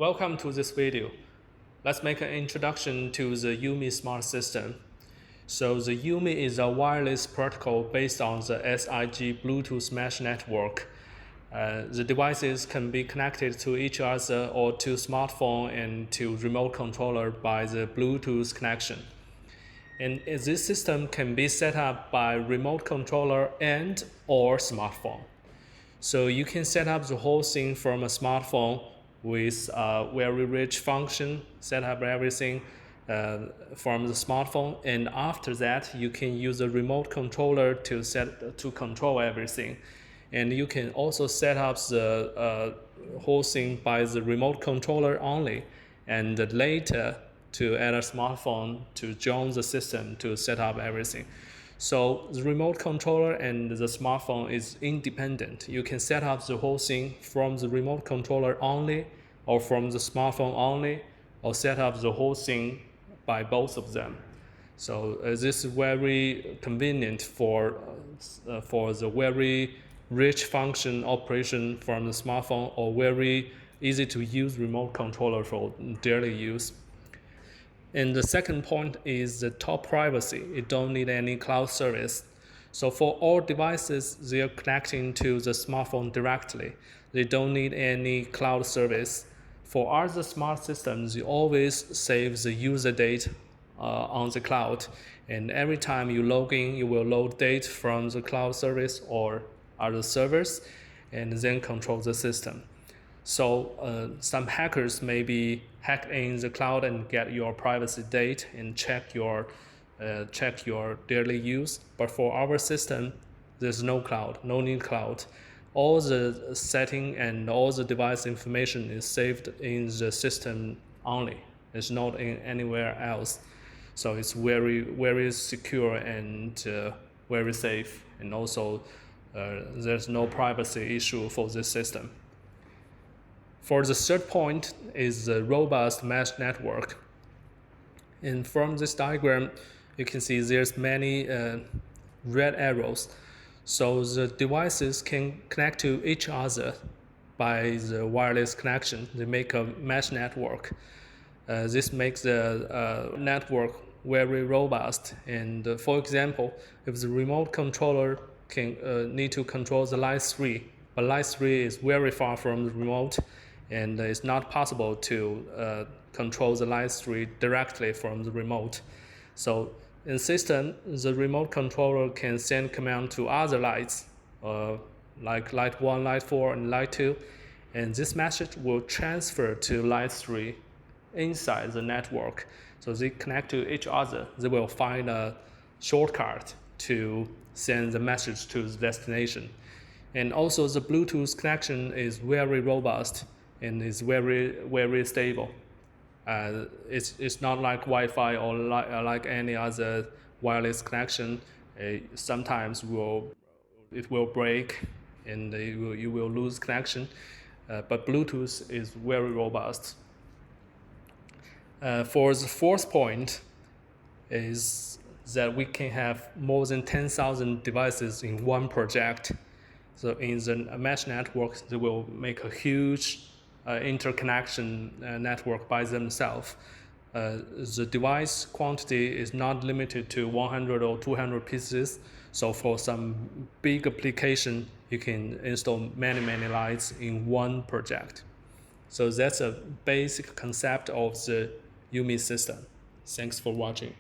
Welcome to this video. Let's make an introduction to the Umi smart system. So the Umi is a wireless protocol based on the SIG Bluetooth mesh network. The devices can be connected to each other or to smartphone and to remote controller by the Bluetooth connection. And this system can be set up by remote controller and or smartphone. So you can set up the whole thing from a smartphone with very rich function, set up everything from the smartphone, and after that you can use a remote controller to control everything. And you can also set up the whole thing by the remote controller only, and later to add a smartphone to join the system to set up everything. So the remote controller and the smartphone is independent. You can set up the whole thing from the remote controller only or from the smartphone only, or set up the whole thing by both of them. So this is very convenient for the very rich function operation from the smartphone, or very easy to use remote controller for daily use. And the second point is the top privacy. It don't need any cloud service. So for all devices, they are connecting to the smartphone directly. They don't need any cloud service. For other smart systems, you always save the user data on the cloud. And every time you log in, you will load data from the cloud service or other servers and then control the system. So some hackers maybe hack in the cloud and get your privacy data and check your daily use. But for our system, there's no cloud, no need cloud. All the setting and all the device information is saved in the system only. It's not in anywhere else. So it's very, very secure and very safe. And also there's no privacy issue for this system. For the third point is the robust mesh network. And from this diagram, you can see there's many red arrows. So the devices can connect to each other by the wireless connection. They make a mesh network. This makes the network very robust. And for example, if the remote controller can need to control the line 3, but line 3 is very far from the remote, and it's not possible to control the line 3 directly from the remote. So in system, the remote controller can send command to other lights, like light 1, light 4, and light 2, and this message will transfer to light 3 inside the network. So they connect to each other. They will find a shortcut to send the message to the destination. And also the Bluetooth connection is very robust and is very, very stable. It's not like Wi-Fi or like any other wireless connection. Sometimes it will break and you will lose connection. But Bluetooth is very robust. For the fourth point is that we can have more than 10,000 devices in one project. So in the mesh network, they will make a huge interconnection network by themselves. The device quantity is not limited to 100 or 200 pieces. So for some big application, you can install many lights in one project. So that's a basic concept of the Umi system. Thanks for watching.